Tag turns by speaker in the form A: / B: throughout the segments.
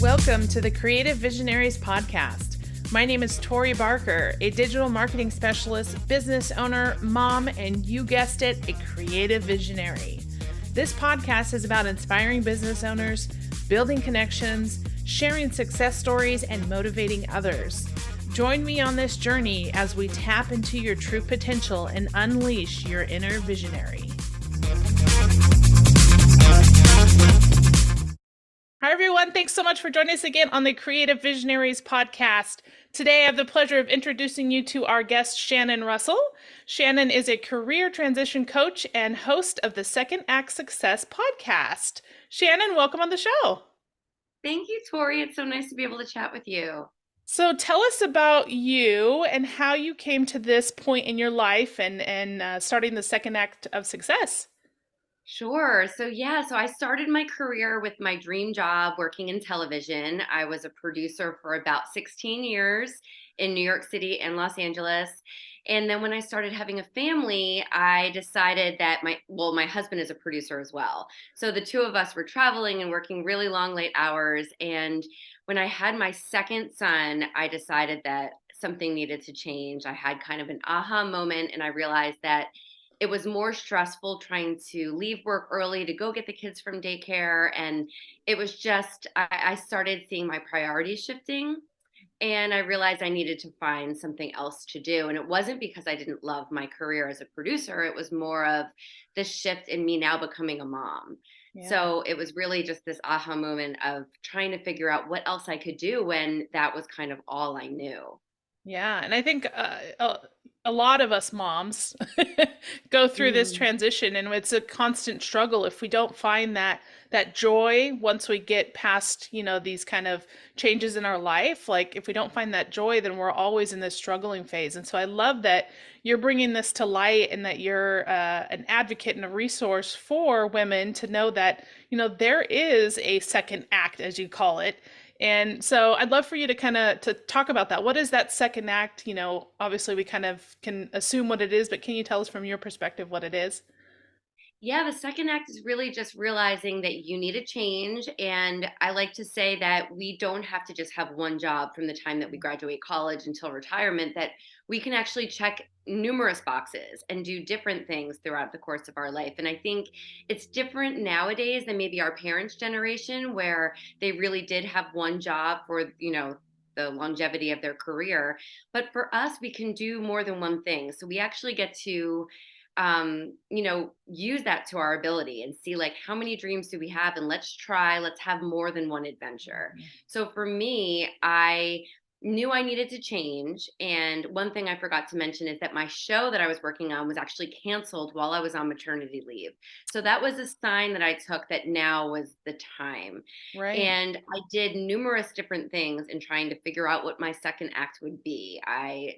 A: Welcome to the Creative Visionaries podcast. My name is Tori Barker, a digital marketing specialist, business owner, mom, and you guessed it, a creative visionary. This podcast is about inspiring business owners, building connections, sharing success stories, and motivating others. Join me on this journey as we tap into your true potential and unleash your inner visionary. Hi, everyone. Thanks so much for joining us again on the Creative Visionaries podcast. Today, I have the pleasure of introducing you to our guest, Shannon Russell. Shannon is a career transition coach and host of the Second Act Success podcast. Shannon, welcome on the show.
B: Thank you, Tori. It's so nice to be able to chat with you.
A: So tell us about you and how you came to this point in your life and starting the Second Act of Success.
B: Sure. So I started my career with my dream job working in television. I was a producer for about 16 years in New York City and Los Angeles. And then when I started having a family, I decided that my husband is a producer as well. So the two of us were traveling and working really long, late hours. And when I had my second son, I decided that something needed to change. I had kind of an aha moment and I realized that it was more stressful trying to leave work early to go get the kids from daycare. And it was just, I started seeing my priorities shifting. And I realized I needed to find something else to do. And it wasn't because I didn't love my career as a producer, it was more of the shift in me now becoming a mom.
A: Yeah.
B: So it was really just this aha moment of trying to figure out what else I could do when that was kind of all I knew.
A: Yeah, and I think a lot of us moms go through this
B: Mm.
A: transition, and it's a constant struggle if we don't find that joy once we get past, these kind of changes in our life. Like if we don't find that joy, then we're always in this struggling phase. And so I love that you're bringing this to light, and that you're an advocate and a resource for women to know that there is a second act, as you call it, and so I'd love for you to to talk about that. What is that second act? Obviously we kind of can assume what it is, but can you tell us from your perspective what it is?
B: Yeah, the second act is really just realizing that you need a change. And I like to say that we don't have to just have one job from the time that we graduate college until retirement, that we can actually check numerous boxes and do different things throughout the course of our life. And I think it's different nowadays than maybe our parents' generation, where they really did have one job for, the longevity of their career. But for us, we can do more than one thing. So we actually get to use that to our ability and see like how many dreams do we have and let's have more than one adventure. So for me, I knew I needed to change. And one thing I forgot to mention is that my show that I was working on was actually canceled while I was on maternity leave. So that was a sign that I took that now was the time.
A: Right.
B: And I did numerous different things in trying to figure out what my second act would be. I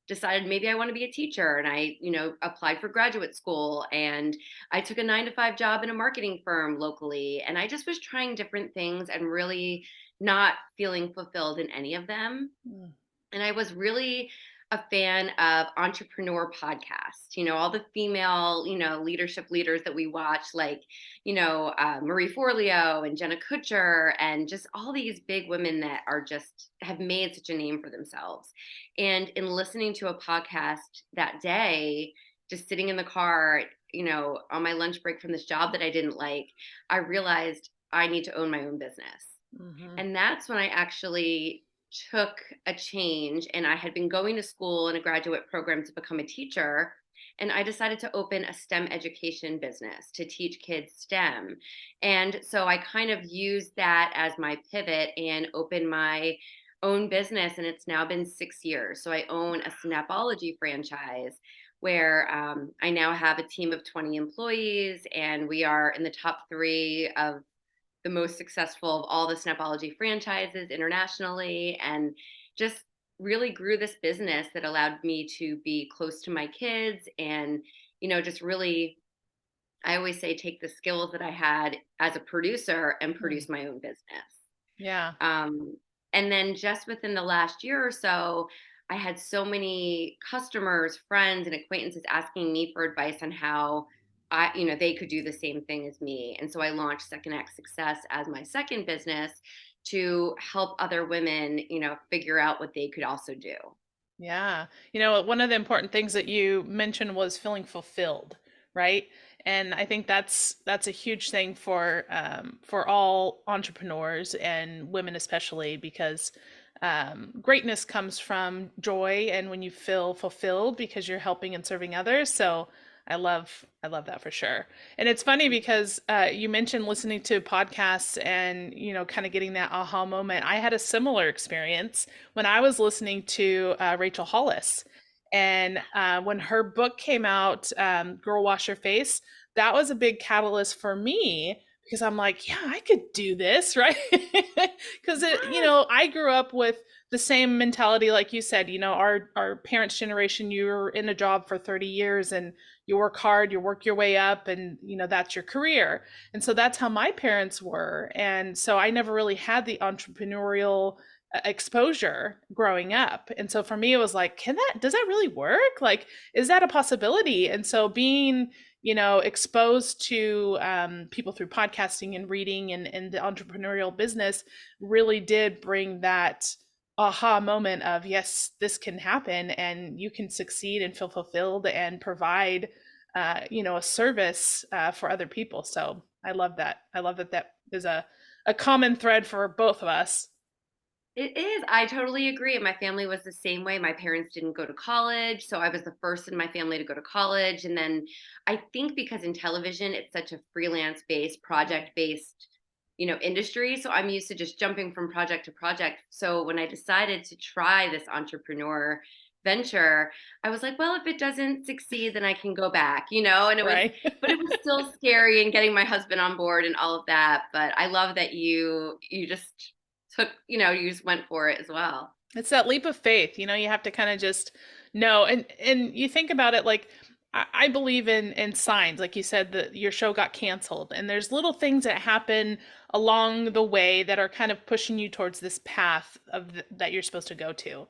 B: decided maybe I want to be a teacher, and I, applied for graduate school, and I took a 9 to 5 job in a marketing firm locally, and I just was trying different things and really not feeling fulfilled in any of them.
A: Mm.
B: And I was really a fan of entrepreneur podcasts, all the female, leadership leaders that we watch, like, Marie Forleo and Jenna Kutcher, and just all these big women that are just have made such a name for themselves. And in listening to a podcast that day, just sitting in the car, on my lunch break from this job that I didn't like, I realized I need to own my own business.
A: Hmm.
B: And that's when I actually took a change, and I had been going to school in a graduate program to become a teacher. And I decided to open a STEM education business to teach kids STEM. And so I kind of used that as my pivot and opened my own business. And it's now been 6 years. So I own a Snapology franchise where I now have a team of 20 employees, and we are in the top three of the most successful of all the Snapology franchises internationally, and just really grew this business that allowed me to be close to my kids and, just really, I always say, take the skills that I had as a producer and
A: Mm.
B: produce my own business.
A: Yeah.
B: Um, and then just within the last year or so, I had so many customers, friends, and acquaintances asking me for advice on how they could do the same thing as me. And so I launched Second Act Success as my second business to help other women, figure out what they could also do.
A: Yeah. One of the important things that you mentioned was feeling fulfilled, right? And I think that's a huge thing for all entrepreneurs and women especially, because greatness comes from joy and when you feel fulfilled because you're helping and serving others. So I love that for sure. And it's funny because you mentioned listening to podcasts and kind of getting that aha moment. I had a similar experience when I was listening to Rachel Hollis. And when her book came out, Girl Wash Your Face, that was a big catalyst for me because I'm like, yeah, I could do this, right? Because
B: Yes.
A: I grew up with the same mentality, like you said. Our parents' generation, you were in a job for 30 years and you work hard, you work your way up, and that's your career. And so that's how my parents were. And so I never really had the entrepreneurial exposure growing up. And so for me, it was like, does that really work? Like, is that a possibility? And so being, exposed to people through podcasting and reading and the entrepreneurial business really did bring that aha moment of, yes, this can happen and you can succeed and feel fulfilled and provide, a service for other people. So I love that. I love that that is a common thread for both of us.
B: It is. I totally agree. My family was the same way. My parents didn't go to college, so I was the first in my family to go to college. And then I think because in television, it's such a freelance based,
A: Yeah.
B: project based, industry. So I'm used to just jumping from project to project. So when I decided to try this entrepreneur venture, I was like, well, if it doesn't succeed, then I can go back, and
A: Right.
B: but it was still scary and getting my husband on board and all of that. But I love that you just you just went for it as well.
A: It's that leap of faith. You have to kind of just know. And you think about it like, I believe in signs. Like you said, that your show got canceled, and there's little things that happen along the way that are kind of pushing you towards this path that you're supposed to go to.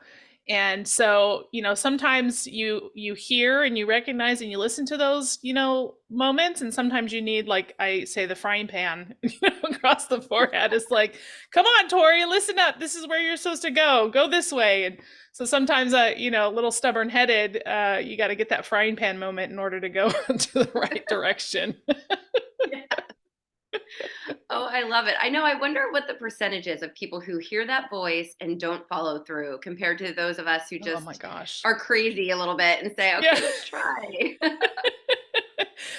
A: And so, sometimes you hear and you recognize and you listen to those, moments, and sometimes you need, like I say, the frying pan, across the forehead. It's like, come on, Tori, listen up. This is where you're supposed to go. Go this way. And so sometimes, a little stubborn headed, you got to get that frying pan moment in order to go to the right direction.
B: Yeah. Oh, I love it. I know. I wonder what the percentage is of people who hear that voice and don't follow through compared to those of us who
A: Oh my
B: just
A: gosh.
B: are crazy a little bit and say,
A: Yeah.
B: okay, let's try.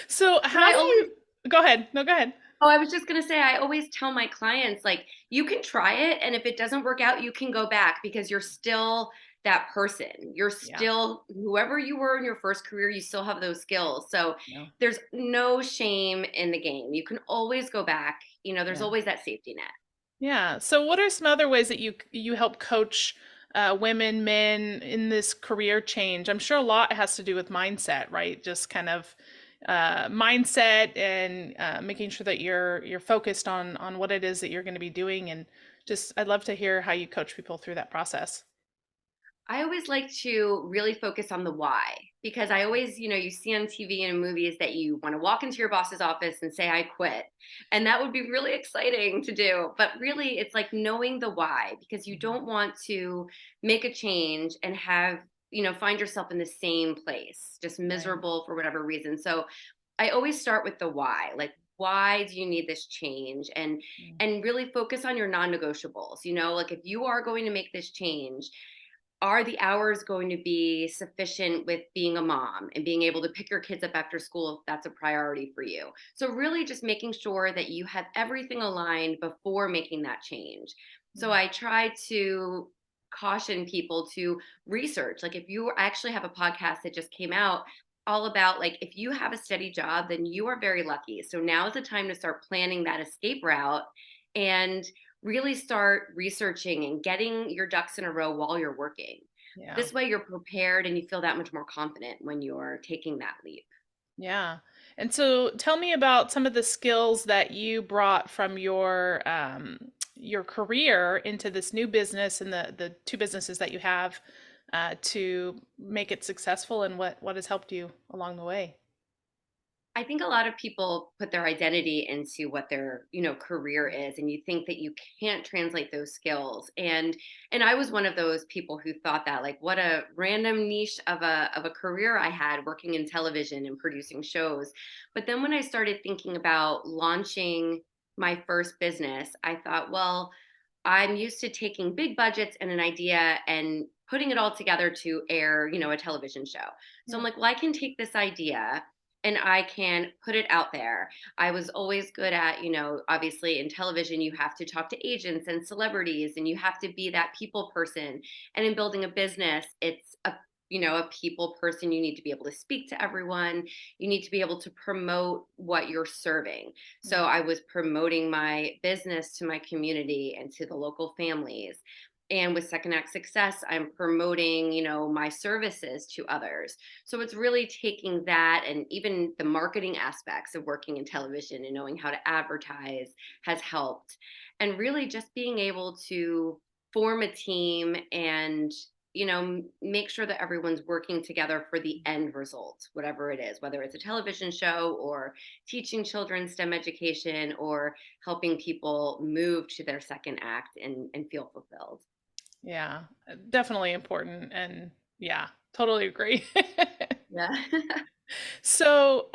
A: So
B: But
A: how
B: I
A: do
B: always
A: you go ahead? No, go ahead.
B: Oh, I was just gonna say, I always tell my clients, like, you can try it, and if it doesn't work out, you can go back because you're still that person. You're
A: Yeah.
B: still whoever you were in your first career, you still have those skills. So
A: Yeah.
B: there's no shame in the game. You can always go back. There's
A: Yeah.
B: always that safety net.
A: Yeah. So, what are some other ways that you help coach women, men in this career change? I'm sure a lot has to do with mindset, right? Just kind of mindset and making sure that you're focused on what it is that you're going to be doing, and just I'd love to hear how you coach people through that process.
B: I always like to really focus on the why because I always, you see on TV and in movies that you want to walk into your boss's office and say, I quit. And that would be really exciting to do. But really, it's like knowing the why because you
A: Mhm.
B: don't want to make a change and have, find yourself in the same place, just
A: Right.
B: miserable for whatever reason. So I always start with the why. Like, why do you need this change? And
A: Mm.
B: and really focus on your non-negotiables. Like if you are going to make this change, are the hours going to be sufficient with being a mom and being able to pick your kids up after school if that's a priority for you? So, really, just making sure that you have everything aligned before making that change. So,
A: Yeah.
B: I try to caution people to research. Like, if you actually have a podcast that just came out all about, like, if you have a steady job, then you are very lucky. So, now is the time to start planning that escape route. And really start researching and getting your ducks in a row while you're working.
A: Yeah.
B: This way you're prepared and you feel that much more confident when you're taking that leap.
A: Yeah. And so tell me about some of the skills that you brought from your career into this new business and the two businesses that you have to make it successful, and what has helped you along the way.
B: I think a lot of people put their identity into what their, career is, and you think that you can't translate those skills. And I was one of those people who thought that, like, what a random niche of a career I had, working in television and producing shows. But then when I started thinking about launching my first business, I thought, well, I'm used to taking big budgets and an idea and putting it all together to air, a television show. So I'm
A: Yeah.
B: like, well, I can take this idea and I can put it out there. I was always good at, obviously in television, you have to talk to agents and celebrities and you have to be that people person. And in building a business, it's a people person. You need to be able to speak to everyone. You need to be able to promote what you're serving. So
A: Yeah.
B: I was promoting my business to my community and to the local families. And with Second Act Success, I'm promoting, my services to others. So it's really taking that, and even the marketing aspects of working in television and knowing how to advertise has helped. And really just being able to form a team and make sure that everyone's working together for the end result, whatever it is, whether it's a television show or teaching children STEM education or helping people move to their second act and feel fulfilled.
A: Yeah. Definitely important. And yeah, totally agree.
B: Yeah.
A: So,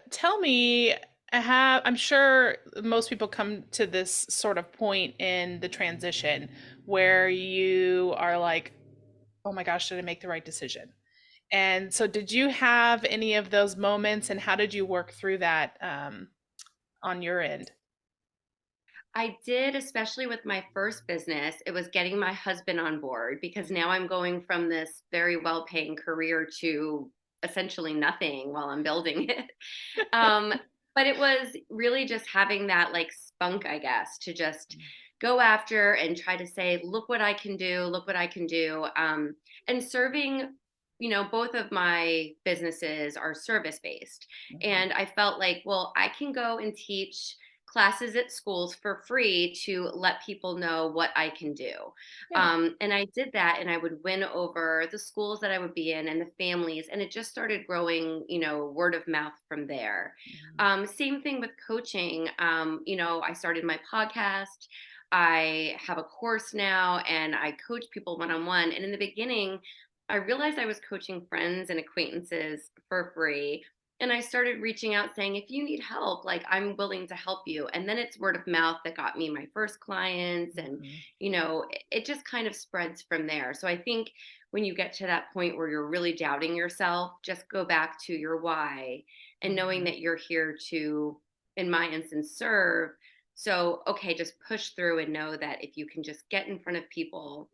A: tell me, I'm sure most people come to this sort of point in the transition where you are like, oh my gosh, did I make the right decision? And so, did you have any of those moments, and how did you work through that on your end?
B: I did, especially with my first business. It was getting my husband on board because now I'm going from this very well paying career to essentially nothing while I'm building it. Um, but it was really just having that, like, spunk, I guess, to just go after and try to say, look what I can do, look what I can do. And serving, both of my businesses are service based.
A: Mhm.
B: And I felt like, well, I can go and teach classes at schools for free to let people know what I can do.
A: Yeah.
B: And I did that, and I would win over the schools that I would be in and the families. And it just started growing, word of mouth from there.
A: Mhm.
B: Same thing with coaching. I started my podcast. I have a course now and I coach people one on one. And in the beginning, I realized I was coaching friends and acquaintances for free. And I started reaching out saying, if you need help, like, I'm willing to help you. And then it's word of mouth that got me my first clients. And,
A: Mhm.
B: it just kind of spreads from there. So I think when you get to that point where you're really doubting yourself, just go back to your why and knowing
A: Mhm.
B: that you're here to, in my instance, serve. So, okay, just push through and know that if you can just get in front of people,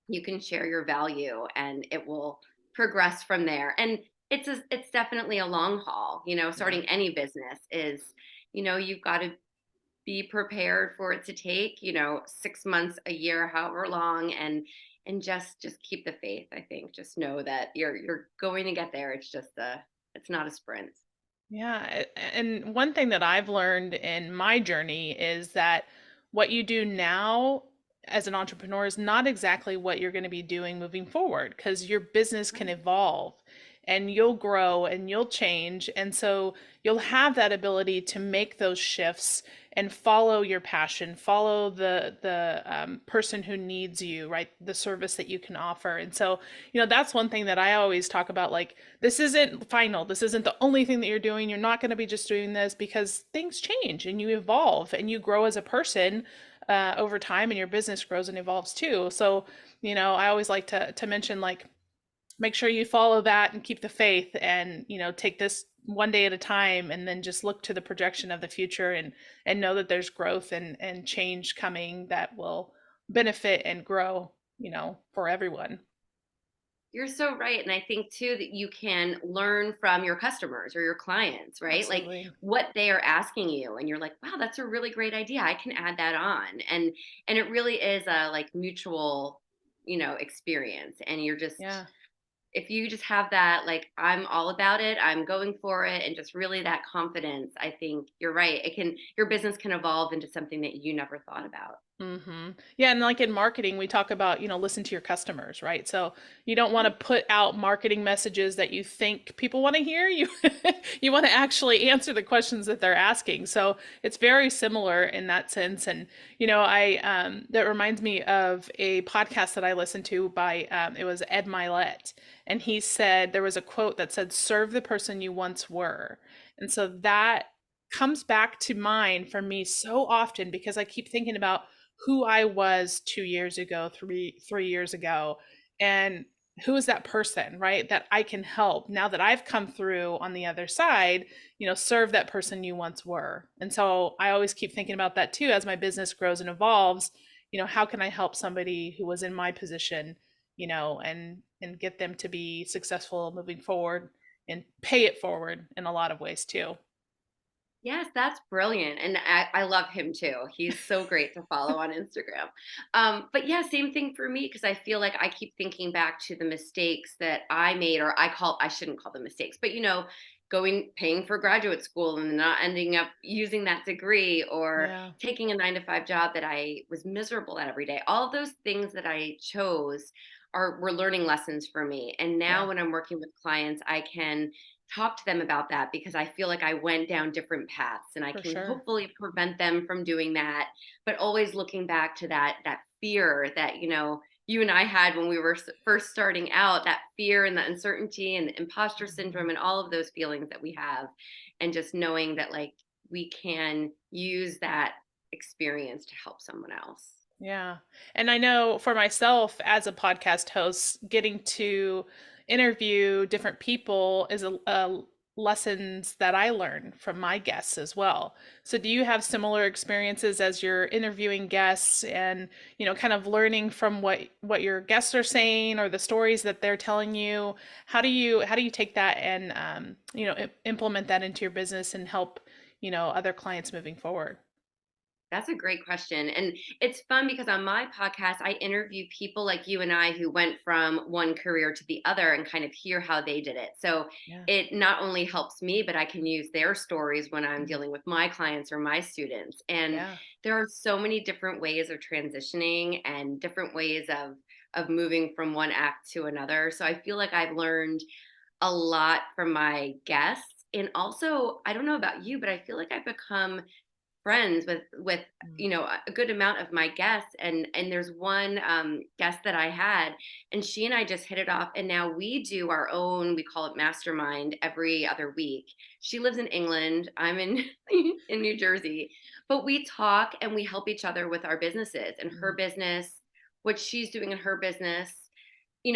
B: you can share your value and it will progress from there. And it's definitely a long haul.
A: Yeah.
B: Starting any business is, you've got to be prepared for it to take, 6 months, a year, however long, and just keep the faith. I think just know that you're going to get there. It's not a sprint.
A: Yeah, and one thing that I've learned in my journey is that what you do now as an entrepreneur is not exactly what you're going to be doing moving forward, because your business can
B: Right.
A: evolve and you'll grow and you'll change. And so you'll have that ability to make those shifts and follow your passion, follow the person who needs you, right? The service that you can offer. And so, that's one thing that I always talk about, like, this isn't final. This isn't the only thing that you're doing. You're not going to be just doing this, because things change and you evolve and you grow as a person over time, and your business grows and evolves too. So, I always like to mention, like, make sure you follow that and keep the faith, and take this one day at a time, and then just look to the projection of the future, and know that there's growth and change coming that will benefit and grow, for everyone.
B: You're so right. And I think too that you can learn from your customers or your clients, right? Like
A: Absolutely.
B: what they are asking you. And you're like, wow, that's a really great idea. I can add that on. And it really is a, like, mutual, experience. And you're just,
A: Yeah.
B: if you just have that, like, I'm all about it, I'm going for it, and just really that confidence, I think you're right. Your business can evolve into something that you never thought about.
A: Yeah, and like in marketing, we talk about, listen to your customers, right? So you don't want to put out marketing messages that you think people want to hear. You you want to actually answer the questions that they're asking. So it's very similar in that sense. And I that reminds me of a podcast that I listened to by it was Ed Milet, and he said there was a quote that said, "Serve the person you once were," and so that comes back to mind for me so often because I keep thinking about who I was 2 years ago, three years ago, and who is that person, right? That I can help now that I've come through on the other side, serve that person you once were. And so I always keep thinking about that too as my business grows and evolves. How can I help somebody who was in my position, and get them to be successful moving forward and pay it forward in a lot of ways too.
B: Yes, that's brilliant, and I love him too. He's so great to follow on Instagram. But yeah, same thing for me because I feel like I keep thinking back to the mistakes that I made, or I shouldn't call them mistakes, but paying for graduate school and not ending up using that degree, or
A: Yeah,
B: taking a 9 to 5 job that I was miserable at every day. All of those things that I chose were learning lessons for me. And now
A: yeah,
B: when I'm working with clients, I can talk to them about that because I feel like I went down different paths and I
A: for
B: can
A: sure.
B: hopefully prevent them from doing that. But always looking back to that fear that you and I had when we were first starting out, that fear and the uncertainty and the imposter
A: Mhm.
B: syndrome and all of those feelings that we have, and just knowing that like we can use that experience to help someone else.
A: Yeah. And I know for myself as a podcast host, getting to interview different people is a lessons that I learn from my guests as well. So do you have similar experiences as you're interviewing guests and, kind of learning from what your guests are saying or the stories that they're telling you? How do you take that and implement that into your business and help, other clients moving forward?
B: That's a great question. And it's fun because on my podcast, I interview people like you and I who went from one career to the other and kind of hear how they did it. So
A: Yeah.
B: it not only helps me, but I can use their stories when I'm
A: Mm.
B: dealing with my clients or my students. And
A: Yeah.
B: there are so many different ways of transitioning and different ways of moving from one act to another. So I feel like I've learned a lot from my guests. And also, I don't know about you, but I feel like I've become friends with
A: Mm.
B: a good amount of my guests, and there's one guest that I had, and she and I just hit it off, and now we do our own, we call it mastermind, every other week. She lives in England, I'm in in New Jersey, but we talk and we help each other with our businesses, and her
A: Mm.
B: business, what she's doing in her business,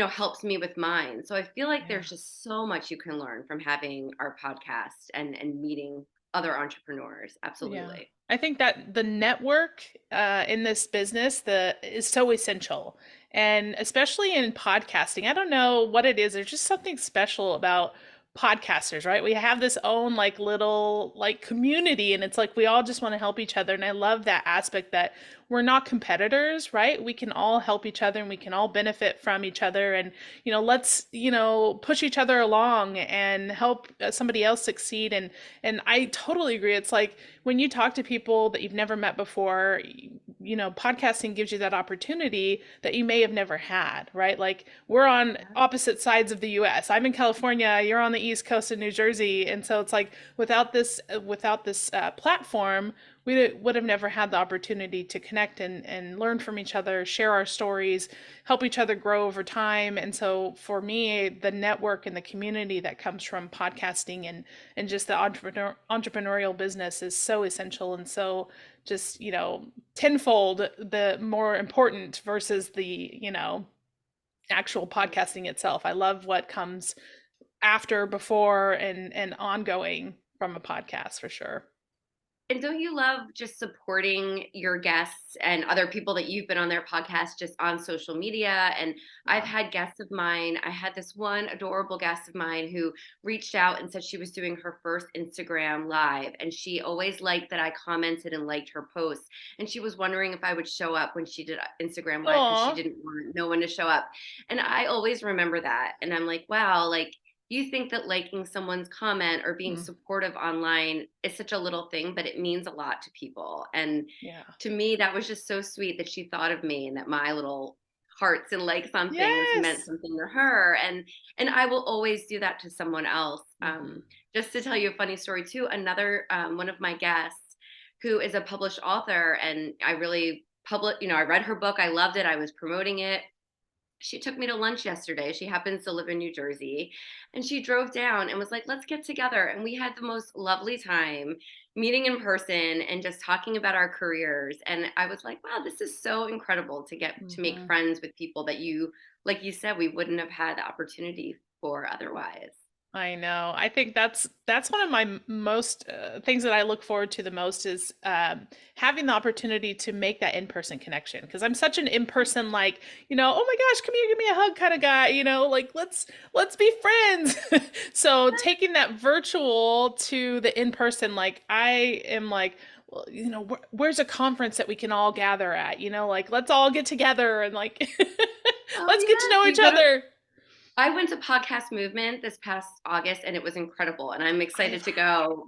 B: helps me with mine. So I feel like
A: Yeah.
B: there's just so much you can learn from having our podcast and meeting other entrepreneurs.
A: Yeah.
B: Absolutely.
A: I think that the network in this business is so essential. And especially in podcasting, I don't know what it is. There's just something special about podcasters, right? We have this own like little like community and it's like we all just want to help each other. And I love that aspect that we're not competitors, right? We can all help each other and we can all benefit from each other and let's, push each other along and help somebody else succeed and I totally agree. It's like when you talk to people that you've never met before, podcasting gives you that opportunity that you may have never had, right? Like we're on opposite sides of the US. I'm in California, you're on the East Coast of New Jersey, and so it's like without this platform, we would have never had the opportunity to connect and learn from each other, share our stories, help each other grow over time. And so for me, the network and the community that comes from podcasting and just the entrepreneurial business is so essential and so just tenfold the more important versus the actual podcasting itself. I love what comes after, before, and ongoing from a podcast for sure.
B: And don't you love just supporting your guests and other people that you've been on their podcast just on social media? And I've
A: Yeah.
B: had guests of mine. I had this one adorable guest of mine who reached out and said she was doing her first Instagram live. And she always liked that I commented and liked her posts. And she was wondering if I would show up when she did Instagram live because she
A: Aw.
B: didn't want no one to show up. And I always remember that. And I'm like, wow, like, you think that liking someone's comment or being
A: Mm,
B: supportive online is such a little thing, but it means a lot to people. And
A: yeah.
B: to me, that was just so sweet that she thought of me and that my little hearts and likes on things meant
A: Yes.
B: something to her. And I will always do that to someone else.
A: Hmm.
B: Just to tell you a funny story too, another one of my guests who is a published author, and I really I read her book, I loved it, I was promoting it. She took me to lunch yesterday. She happens to live in New Jersey. And she drove down and was like, let's get together. And we had the most lovely time meeting in person and just talking about our careers. And I was like, wow, this is so incredible to get to make
A: Hmm.
B: friends with people that like you said, we wouldn't have had the opportunity for otherwise.
A: I know. I think that's one of my most things that I look forward to the most is having the opportunity to make that in-person connection because I'm such an in-person like oh my gosh, come here, give me a hug kind of guy. Like let's be friends. So taking that virtual to the in-person, like I am like, well, where's a conference that we can all gather at? Like let's all get together and like
B: Oh,
A: let's get to
B: yes.
A: know each other.
B: I went to Podcast Movement this past August and it was incredible and I'm excited
A: I've
B: to go.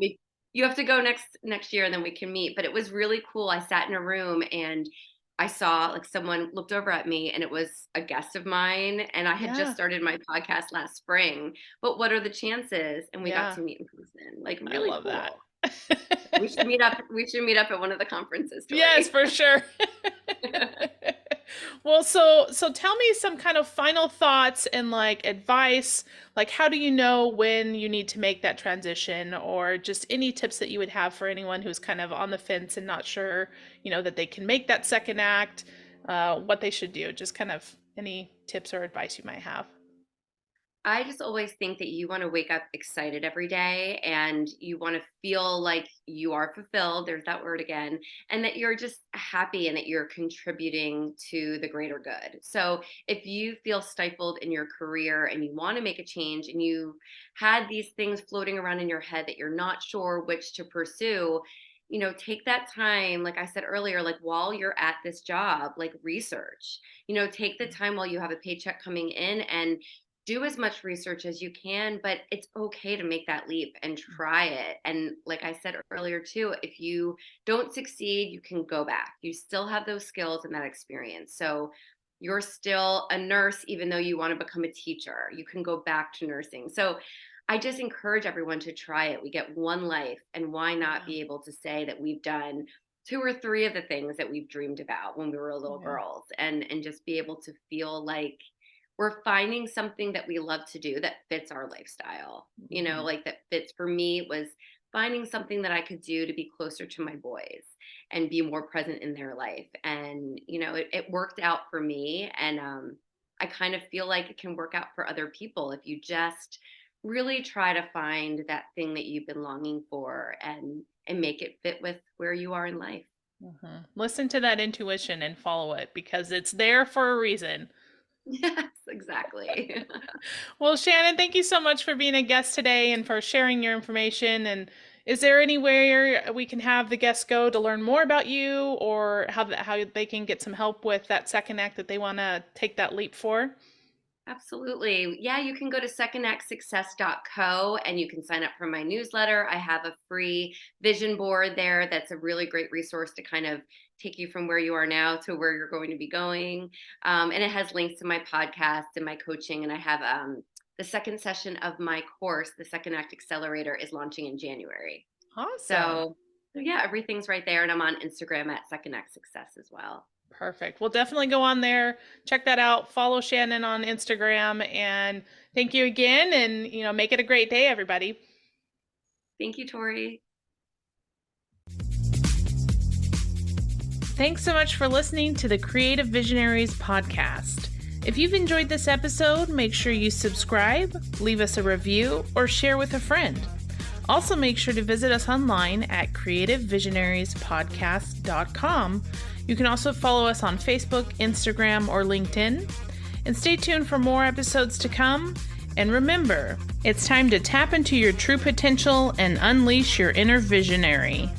B: You have to go next year and then we can meet, but it was really cool. I sat in a room and I saw like someone looked over at me and it was a guest of mine and I had just
A: Yeah,
B: started my podcast last spring. But what are the chances? And we got
A: yeah.
B: to meet in person. Like
A: I
B: really
A: love that.
B: cool. We should meet up. We should meet up at one of the conferences,
A: Yes,
B: Tori.
A: for sure. Well, so tell me some kind of final thoughts and like advice. Like, how do you know when you need to make that transition, or just any tips that you would have for anyone who's kind of on the fence and not sure, that they can make that second act, what they should do? Just kind of any tips or advice you might have.
B: I just always think that you want to wake up excited every day and you want to feel like you are fulfilled. There's that word again. And that you're just happy and that you're contributing to the greater good. So if you feel stifled in your career and you want to make a change and you had these things floating around in your head that you're not sure which to pursue, take that time, like I said earlier, like while you're at this job, like research, take the time while you have a paycheck coming in and do as much research as you can, but it's okay to make that leap and try it. And like I said earlier, too, if you don't succeed, you can go back. You still have those skills and that experience. So you're still a nurse, even though you want to become a teacher. You can go back to nursing. So I just encourage everyone to try it. We get one life, and why not
A: Yeah,
B: be able to say that we've done two or three of the things that we've dreamed about when we were little
A: yeah,
B: girls and just be able to feel like we're finding something that we love to do that fits our lifestyle.
A: hmm,
B: Like that fits for me was finding something that I could do to be closer to my boys and be more present in their life. And, it worked out for me. And I kind of feel like it can work out for other people if you just really try to find that thing that you've been longing for and make it fit with where you are in life.
A: hmm. Listen to that intuition and follow it because it's there for a reason.
B: Yes, exactly.
A: Well, Shannon, thank you so much for being a guest today and for sharing your information. And is there anywhere we can have the guests go to learn more about you, or how they can get some help with that second act that they want to take that leap for?
B: Absolutely. Yeah, you can go to secondactsuccess.co and you can sign up for my newsletter. I have a free vision board there that's a really great resource to kind of take you from where you are now to where you're going to be going. And it has links to my podcast and my coaching. And I have the second session of my course, the Second Act Accelerator, is launching in January.
A: Awesome.
B: So yeah, everything's right there. And I'm on Instagram at Second Act Success as well.
A: Perfect. We'll definitely go on there, check that out, follow Shannon on Instagram, and thank you again. And, make it a great day, everybody.
B: Thank you, Tori.
A: Thanks so much for listening to the Creative Visionaries podcast. If you've enjoyed this episode, make sure you subscribe, leave us a review, or share with a friend. Also, make sure to visit us online at creativevisionariespodcast.com. You can also follow us on Facebook, Instagram, or LinkedIn. And stay tuned for more episodes to come. And remember, it's time to tap into your true potential and unleash your inner visionary.